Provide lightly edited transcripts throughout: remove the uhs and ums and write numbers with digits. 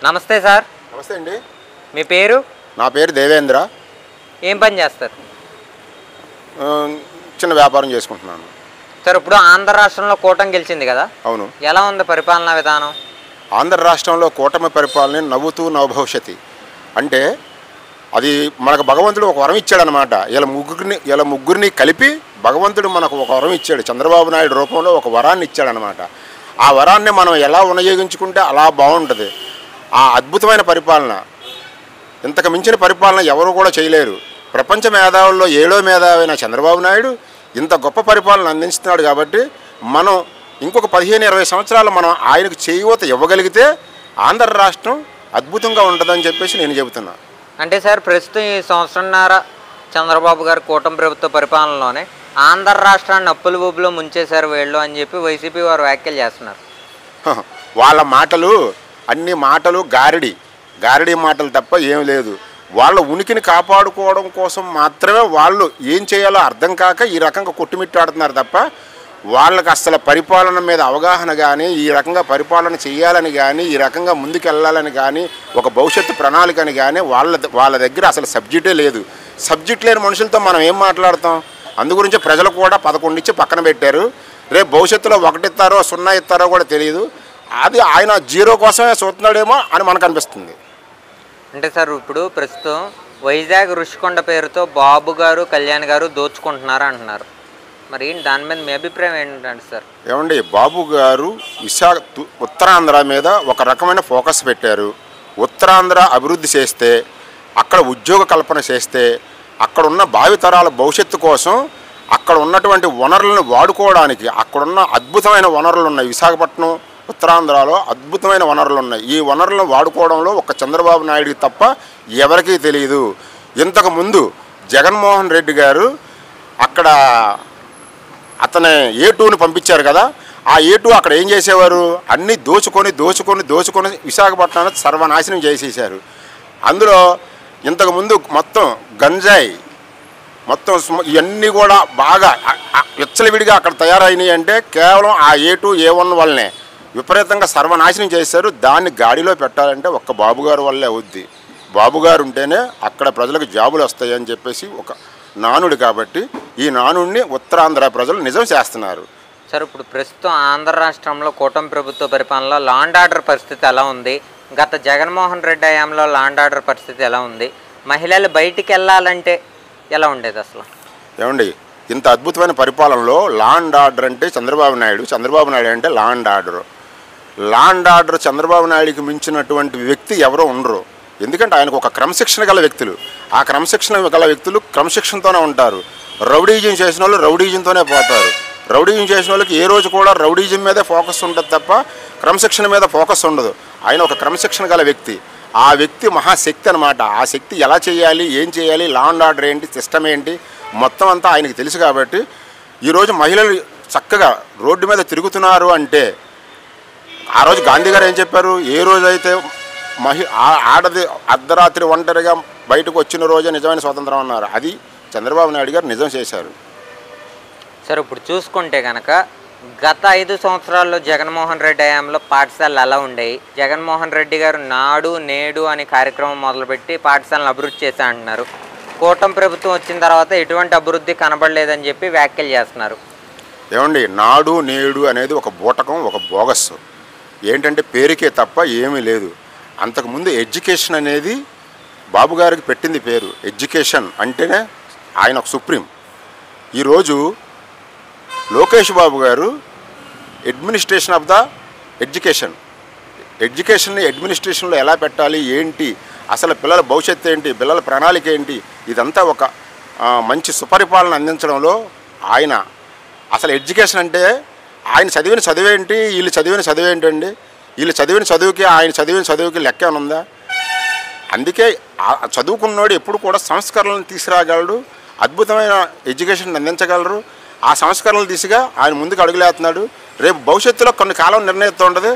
నమస్తే సార్. నమస్తే అండి. మీ పేరు? నా పేరు దేవేంద్ర. ఏం పని చేస్తారు? చిన్న వ్యాపారం చేసుకుంటున్నాను సార్. ఇప్పుడు ఆంధ్ర రాష్ట్రంలో కూటమి గెలిచింది కదా? అవును. ఎలా ఉంది పరిపాలనా విధానం? ఆంధ్ర రాష్ట్రంలో కూటమి పరిపాలన నవ్వుతూ నవభవిష్యతి అంటే అది మనకు భగవంతుడు ఒక వరం ఇచ్చాడనమాట. ఇలా ముగ్గురిని కలిపి భగవంతుడు మనకు ఒక వరం ఇచ్చాడు. చంద్రబాబు నాయుడు రూపంలో ఒక వరాన్ని ఇచ్చాడనమాట. ఆ వరాన్ని మనం ఎలా వినియోగించుకుంటే అలా బాగుంటుంది. ఆ అద్భుతమైన పరిపాలన, ఇంతకు మించిన పరిపాలన ఎవరు కూడా చేయలేరు. ప్రపంచ మేధావుల్లో 7వ మేధావైన చంద్రబాబు నాయుడు ఇంత గొప్ప పరిపాలన అందిస్తున్నాడు. కాబట్టి మనం ఇంకొక 15-20 సంవత్సరాలు మనం ఆయనకు చేయూత ఇవ్వగలిగితే ఆంధ్ర రాష్ట్రం అద్భుతంగా ఉంటుందని చెప్పేసి నేను చెబుతున్నా. అంటే సార్, ప్రస్తుతం ఈ సంవత్సరంన్నర చంద్రబాబు గారు కూటమి ప్రభుత్వ పరిపాలనలోనే ఆంధ్ర రాష్ట్రాన్ని అప్పుల ఊబిలో ముంచేశారు వీళ్ళు అని చెప్పి వైసీపీ వారు వ్యాఖ్యలు చేస్తున్నారు. వాళ్ళ మాటలు అన్ని మాటలు గారడి మాటలు తప్ప ఏం లేదు. వాళ్ళ ఉనికిని కాపాడుకోవడం కోసం మాత్రమే వాళ్ళు ఏం చేయాలో అర్థం కాక ఈ రకంగా కొట్టుమిట్టాడుతున్నారు తప్ప వాళ్ళకి అసలు పరిపాలన మీద అవగాహన కానీ, ఈ రకంగా పరిపాలన చేయాలని కానీ, ఈ రకంగా ముందుకెళ్ళాలని కానీ, ఒక భవిష్యత్తు ప్రణాళికని కానీ వాళ్ళ దగ్గర అసలు సబ్జెక్టే లేదు. సబ్జెక్ట్ లేని మనుషులతో మనం ఏం మాట్లాడతాం? అందుగురించి ప్రజలు కూడా 11 ఇచ్చి పక్కన పెట్టారు. రేపు భవిష్యత్తులో 1 ఇస్తారో 0 ఇస్తారో కూడా తెలియదు. అది ఆయన 0 కోసమే చూస్తున్నాడేమో అని మనకు అనిపిస్తుంది. అంటే సార్, ఇప్పుడు ప్రస్తుతం వైజాగ్ రుషికొండ పేరుతో బాబు గారు కళ్యాణ్ గారు దోచుకుంటున్నారు అంటున్నారు. మరి దాని మీద మీ అభిప్రాయం ఏంటంటే సార్? ఏమండి, బాబు గారు ఉత్తరాంధ్ర మీద ఒక రకమైన ఫోకస్ పెట్టారు. ఉత్తరాంధ్ర అభివృద్ధి చేస్తే, అక్కడ ఉద్యోగ కల్పన చేస్తే, అక్కడ ఉన్న భావితరాల భవిష్యత్తు కోసం అక్కడ ఉన్నటువంటి వనరులను వాడుకోవడానికి అక్కడున్న అద్భుతమైన వనరులు ఉన్నాయి. విశాఖపట్నం ఉత్తరాంధ్రలో అద్భుతమైన వనరులు ఉన్నాయి. ఈ వనరులను వాడుకోవడంలో ఒక చంద్రబాబు నాయుడికి తప్ప ఎవరికీ తెలియదు. ఇంతకుముందు జగన్మోహన్ రెడ్డి గారు అక్కడ అతని A2ని పంపించారు కదా. ఆ A2 అక్కడ ఏం చేసేవారు? అన్నీ దోచుకొని విశాఖపట్నాన్ని సర్వనాశనం చేసేసారు. అందులో ఇంతకుముందు మొత్తం గంజాయి మొత్తం ఇవన్నీ కూడా బాగా విచ్చలవిడిగా అక్కడ తయారైనాయి. అంటే కేవలం ఆ A2 A1 వల్లనే విపరీతంగా సర్వనాశనం చేశారు. దాన్ని గాడిలో పెట్టాలంటే ఒక్క బాబుగారు వల్లే అవుద్ది. బాబుగారు ఉంటేనే అక్కడ ప్రజలకు జాబులు వస్తాయని చెప్పేసి ఒక నానుడు. కాబట్టి ఈ నానుడిని ఉత్తరాంధ్ర ప్రజలు నిజం చేస్తున్నారు. సార్, ఇప్పుడు ప్రస్తుతం ఆంధ్ర రాష్ట్రంలో కూటమి ప్రభుత్వ పరిపాలనలో లా అండ్ ఆర్డర్ పరిస్థితి ఎలా ఉంది? గత జగన్మోహన్ రెడ్డి హయాంలో లా అండ్ ఆర్డర్ పరిస్థితి ఎలా ఉంది? మహిళలు బయటికి వెళ్ళాలంటే ఎలా ఉండేది అసలు? ఏమండి, ఇంత అద్భుతమైన పరిపాలనలో లా అండ్ ఆర్డర్ అంటే చంద్రబాబు నాయుడు అంటే లా అండ్ ఆర్డర్ చంద్రబాబు నాయుడికి మించినటువంటి వ్యక్తి ఎవరో ఉండరు. ఎందుకంటే ఆయనకు ఒక క్రమశిక్షణ గల వ్యక్తులు, ఆ క్రమశిక్షణ గల వ్యక్తులు క్రమశిక్షణతోనే ఉంటారు. రౌడీజం చేసిన వాళ్ళు రౌడీజంతోనే పోతారు. రౌడీజం చేసిన వాళ్ళకి ఏ రోజు కూడా రౌడీజం మీదే ఫోకస్ ఉంటుంది తప్ప క్రమశిక్షణ మీద ఫోకస్ ఉండదు. ఆయన ఒక క్రమశిక్షణ గల వ్యక్తి. ఆ వ్యక్తి మహాశక్తి అనమాట. ఆ శక్తి ఎలా చేయాలి, ఏం చేయాలి, లా అండ్ ఆర్డర్ ఏంటి, సిస్టమ్ ఏంటి, మొత్తం అంతా ఆయనకి తెలుసు. కాబట్టి ఈరోజు మహిళలు చక్కగా రోడ్డు మీద తిరుగుతున్నారు అంటే ఆ రోజు గాంధీ గారు ఏం చెప్పారు? ఏ రోజైతే ఆడది అర్ధరాత్రి ఒంటరిగా బయటకు వచ్చిన రోజే నిజమైన స్వాతంత్రం అన్నారు. అది చంద్రబాబు నాయుడు గారు నిజం చేశారు. సార్, ఇప్పుడు చూసుకుంటే కనుక గత 5 సంవత్సరాల్లో జగన్మోహన్ రెడ్డి హయాంలో పాఠశాలలు ఎలా ఉండేవి? జగన్మోహన్ రెడ్డి గారు నాడు నేడు అనే కార్యక్రమం మొదలుపెట్టి పాఠశాలను అభివృద్ధి చేశా అంటున్నారు. కూటమి ప్రభుత్వం వచ్చిన తర్వాత ఎటువంటి అభివృద్ధి కనబడలేదని చెప్పి వ్యాఖ్యలు చేస్తున్నారు. ఏమండి, నాడు నేడు అనేది ఒక బూటకం, ఒక బోగస్. ఏంటంటే పేరుకే తప్ప ఏమీ లేదు. అంతకుముందు ఎడ్యుకేషన్ అనేది బాబు గారికి పెట్టింది పేరు. ఎడ్యుకేషన్ అంటేనే ఆయన ఒక సుప్రీం. ఈరోజు లోకేష్ బాబు గారు అడ్మినిస్ట్రేషన్ ఆఫ్ ద ఎడ్యుకేషన్ని అడ్మినిస్ట్రేషన్లో ఎలా పెట్టాలి, ఏంటి, అసలు పిల్లల భవిష్యత్తు ఏంటి, పిల్లల ప్రణాళిక ఏంటి, ఇదంతా ఒక మంచి సుపరిపాలన అందించడంలో ఆయన అసలు ఎడ్యుకేషన్ అంటే ఆయన చదివిన చదువేంటి, వీళ్ళు చదివిన చదువేంటండి? వీళ్ళు చదివిన చదువుకి ఆయన చదివిన చదువుకి లెక్క ఏమైనా ఉందా? అందుకే చదువుకున్నోడు ఎప్పుడు కూడా సంస్కరణలను తీసుకురాగలడు, అద్భుతమైన ఎడ్యుకేషన్ అందించగలరు. ఆ సంస్కరణలు దిశగా ఆయన ముందుకు అడుగులేస్తున్నాడు. రేపు భవిష్యత్తులో కొన్ని కాలం నిర్ణయిస్తూ ఉంటుంది.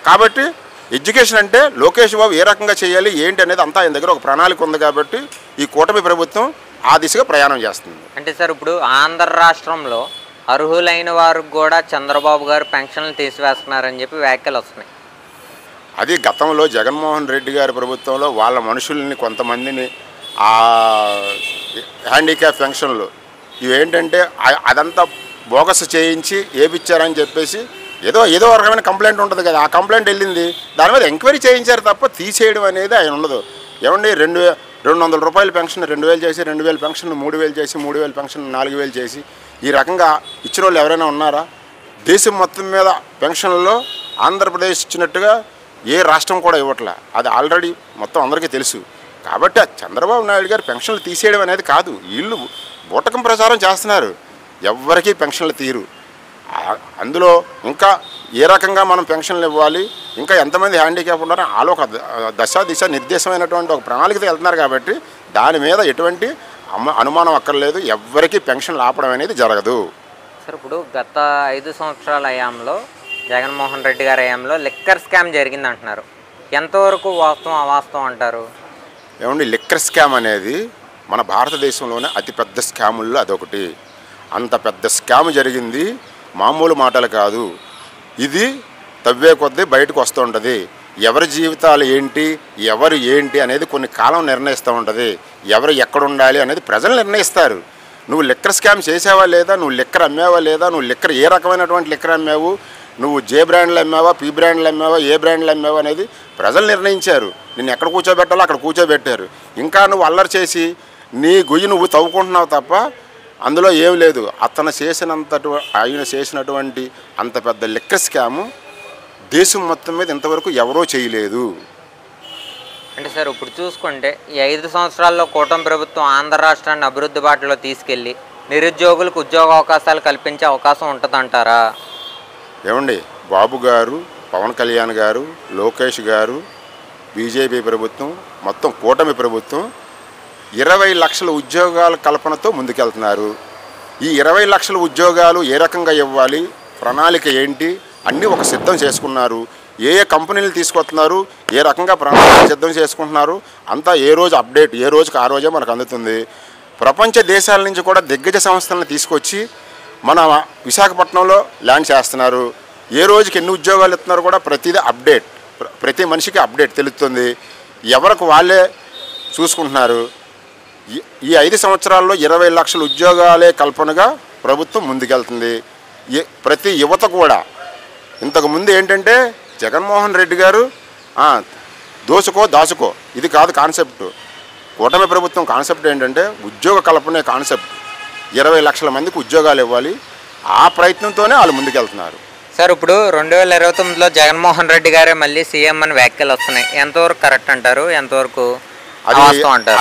కాబట్టి ఎడ్యుకేషన్ అంటే లోకేష్ బాబు ఏ రకంగా చేయాలి ఏంటి అనేది అంతా ఆయన దగ్గర ఒక ప్రణాళిక ఉంది. కాబట్టి ఈ కూటమి ప్రభుత్వం ఆ దిశగా ప్రయాణం చేస్తుంది. అంటే సార్, ఇప్పుడు ఆంధ్ర రాష్ట్రంలో అర్హులైన వారికి కూడా చంద్రబాబు గారు పెన్షన్లు తీసివేస్తున్నారని చెప్పి వ్యాఖ్యలు వస్తున్నాయి. అది గతంలో జగన్మోహన్ రెడ్డి గారి ప్రభుత్వంలో వాళ్ళ మనుషుల్ని కొంతమందిని ఆ హ్యాండిక్యాప్ పెన్షన్లు ఇవేంటంటే అదంతా బోగస్ చేయించి ఏపిచ్చారని చెప్పేసి ఏదో రకమైన కంప్లైంట్ ఉంటుంది కదా, ఆ కంప్లైంట్ వెళ్ళింది, దాని మీద ఎంక్వైరీ చేయించారు తప్ప తీసేయడం అనేది ఆయన ఉండదు. ఏమండి 200 రూపాయల పెన్షన్ 2000 చేసి 2000 పెన్షన్ 3000 చేసి 3000 పెన్షన్ 4000 చేసి ఈ రకంగా ఇచ్చిన వాళ్ళు ఎవరైనా ఉన్నారా? దేశం మొత్తం మీద పెన్షన్లలో ఆంధ్రప్రదేశ్ ఇచ్చినట్టుగా ఏ రాష్ట్రం కూడా ఇవ్వట్లే, అది ఆల్రెడీ మొత్తం అందరికీ తెలుసు. కాబట్టి చంద్రబాబు నాయుడు గారు పెన్షన్లు తీసేయడం అనేది కాదు, వీళ్ళు బూటకం ప్రచారం చేస్తున్నారు. ఎవ్వరికీ పెన్షన్లు తీరు. అందులో ఇంకా ఏ రకంగా మనం పెన్షన్లు ఇవ్వాలి, ఇంకా ఎంతమంది హ్యాండిక్యాప్ ఉన్నారో వాళ్ళు ఒక దిశ నిర్దేశమైనటువంటి ఒక ప్రణాళికతో వెళ్తున్నారు. కాబట్టి దాని మీద ఎటువంటి అనుమానం అక్కర్లేదు, ఎవ్వరికీ పెన్షన్లు ఆపడం అనేది జరగదు. సార్ ఇప్పుడు గత 5 సంవత్సరాల హయాంలో జగన్మోహన్ రెడ్డి గారి హయాంలో లిక్కర్ స్కామ్ జరిగింది అంటున్నారు, ఎంతవరకు వాస్తవం అవాస్తవం అంటారు? ఏమండి, లిక్కర్ స్కామ్ అనేది మన భారతదేశంలోనే అతిపెద్ద స్కాముల్లో అదొకటి. అంత పెద్ద స్కామ్ జరిగింది, మామూలు మాటలు కాదు. ఇది తవ్వే కొద్దీ బయటకు వస్తూ ఉంటుంది. ఎవరి జీవితాలు ఏంటి అనేది కొన్ని కాలం నిర్ణయిస్తూ ఉంటుంది. ఎవరు ఎక్కడ ఉండాలి అనేది ప్రజలు నిర్ణయిస్తారు. నువ్వు లిక్కర్ స్కామ్ చేసావా లేదా, నువ్వు లిక్కర్ అమ్మావా లేదా, నువ్వు లిక్కర్ ఏ రకమైనటువంటి లిక్కర్ అమ్మావు, నువ్వు జే బ్రాండ్లు అమ్మావా, పి బ్రాండ్లు అమ్మావా, ఏ బ్రాండ్లు అమ్మావా అనేది ప్రజలు నిర్ణయించారు. నిన్ను ఎక్కడ కూర్చోబెట్టాలో అక్కడ కూర్చోబెట్టారు. ఇంకా నువ్వు అల్లరి చేసి నీ గొయ్యి నువ్వు తవ్వుకుంటున్నావు తప్ప అందులో ఏం లేదు. ఆయన చేసినటువంటి అంత పెద్ద లిక్కర్ స్కాము దేశం మొత్తం మీద ఇంతవరకు ఎవరో చేయలేదు. అంటే సార్ ఇప్పుడు చూసుకుంటే ఈ 5 సంవత్సరాల్లో కూటమి ప్రభుత్వం ఆంధ్ర రాష్ట్రాన్ని అభివృద్ధి బాటలో తీసుకెళ్ళి నిరుద్యోగులకు ఉద్యోగ అవకాశాలు కల్పించే అవకాశం ఉంటుందంటారా? ఏమండి, బాబు గారు, పవన్ కళ్యాణ్ గారు, లోకేష్ గారు, బీజేపీ ప్రభుత్వం, మొత్తం కూటమి ప్రభుత్వం 20 లక్షల ఉద్యోగాల కల్పనతో ముందుకెళ్తున్నారు. ఈ 20 లక్షల ఉద్యోగాలు ఏ రకంగా ఇవ్వాలి, ప్రణాళిక ఏంటి అన్నీ ఒక సిద్ధం చేసుకున్నారు. ఏ కంపెనీలు తీసుకొస్తున్నారు, ఏ రకంగా ప్రణాళిక సిద్ధం చేసుకుంటున్నారు అంతా ఏ రోజు అప్డేట్, ఏ రోజుకి ఆ రోజే మనకు అందుతుంది. ప్రపంచ దేశాల నుంచి కూడా దిగ్గజ సంస్థలను తీసుకొచ్చి మన విశాఖపట్నంలో ల్యాండ్ చేస్తున్నారు. ఏ రోజుకి ఎన్ని ఉద్యోగాలు ఇస్తున్నారు కూడా ప్రతిదీ అప్డేట్, ప్రతి మనిషికి అప్డేట్ తెలుస్తుంది. ఎవరికి వాళ్ళే చూసుకుంటున్నారు. ఈ 5 సంవత్సరాల్లో 20 లక్షల ఉద్యోగాలే కల్పనగా ప్రభుత్వం ముందుకెళ్తుంది. ప్రతి యువత కూడా ఇంతకుముందు ఏంటంటే జగన్మోహన్ రెడ్డి గారు దాచుకో ఇది కాదు కాన్సెప్ట్. కూటమి ప్రభుత్వం కాన్సెప్ట్ ఏంటంటే ఉద్యోగ కల్పనే కాన్సెప్ట్. 20 లక్షల మందికి ఉద్యోగాలు ఇవ్వాలి, ఆ ప్రయత్నంతోనే వాళ్ళు ముందుకెళ్తున్నారు. సార్ ఇప్పుడు 2029లో జగన్మోహన్ రెడ్డి గారే మళ్ళీ సీఎం అని వ్యాఖ్యలు వస్తున్నాయి, ఎంతవరకు కరెక్ట్ అంటారు, ఎంతవరకు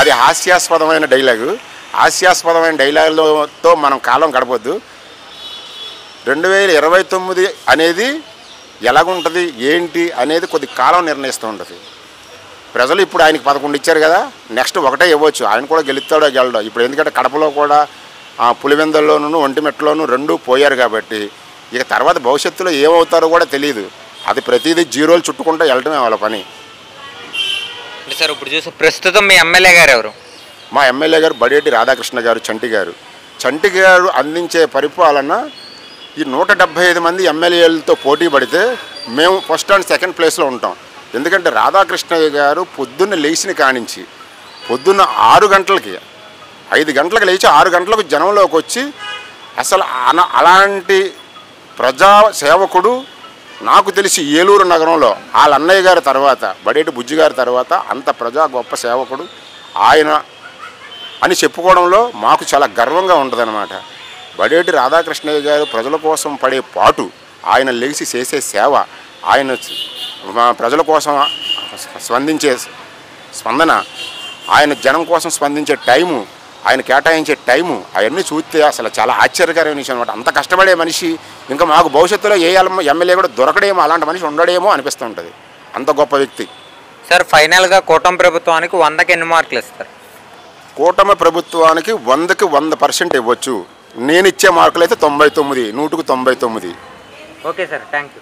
అది హాస్యాస్పదమైన డైలాగు. హాస్యాస్పదమైన డైలాగులతో మనం కాలం గడపొద్దు. 2029 అనేది ఎలాగుంటుంది ఏంటి అనేది కొద్ది కాలం నిర్ణయిస్తూ ఉంటుంది. ప్రజలు ఇప్పుడు ఆయనకి 11 ఇచ్చారు కదా, నెక్స్ట్ ఒకటే ఇవ్వచ్చు, ఆయన కూడా గెలుస్తాడో గెలడో. ఇప్పుడు ఎందుకంటే కడపలో కూడా పులివెందల్లోనూ ఒంటిమెట్లోనూ 2 పోయారు కాబట్టి ఇక తర్వాత భవిష్యత్తులో ఏమవుతారో కూడా తెలియదు. అది ప్రతిదీ జీరోలు చుట్టుకుంటూ వెళ్ళటమే వాళ్ళ పని. అంటే సార్ ఇప్పుడు చూసి ప్రస్తుతం మీ ఎమ్మెల్యే గారు ఎవరు? మా ఎమ్మెల్యే గారు బడేటి రాధాకృష్ణ గారు, చంటి గారు అందించే పరిపాలన ఈ 175 మంది ఎమ్మెల్యేలతో పోటీ పడితే మేము ఫస్ట్ అండ్ సెకండ్ ప్లేస్లో ఉంటాం. ఎందుకంటే రాధాకృష్ణయ్య గారు పొద్దున్న లేచిన కానించి పొద్దున్న 6 గంటలకి 5 గంటలకు లేచి 6 గంటలకు జనంలోకి వచ్చి అసలు అలాంటి ప్రజా సేవకుడు నాకు తెలిసి ఏలూరు నగరంలో వాళ్ళ అన్నయ్య గారి తర్వాత, బడేటి బుజ్జి గారి తర్వాత అంత గొప్ప సేవకుడు ఆయన అని చెప్పుకోవడంలో మాకు చాలా గర్వంగా ఉంటుందన్నమాట. బడేటి రాధాకృష్ణయ్య గారు ప్రజల కోసం పడే పాటు, ఆయన లేచి చేసే సేవ, ఆయన ప్రజల కోసం స్పందించే స్పందన, ఆయన జనం కోసం స్పందించే టైము, ఆయన కేటాయించే టైము అవన్నీ చూస్తే అసలు చాలా ఆశ్చర్యకరమైన విషయం అనమాట. అంత కష్టపడే మనిషి ఇంకా మాకు భవిష్యత్తులో ఏ ఎమ్మెల్యే కూడా దొరకడేమో, అలాంటి మనిషి ఉండడేమో అనిపిస్తూ ఉంటుంది. అంత గొప్ప వ్యక్తి. సార్ ఫైనల్గా కూటమి ప్రభుత్వానికి 100కి ఎన్ని మార్కులు ఇస్తారు? కూటమి ప్రభుత్వానికి 100కి 100% ఇవ్వచ్చు. నేను ఇచ్చే మార్కులు అయితే 99, 100కి 99. Okay sir, thank you.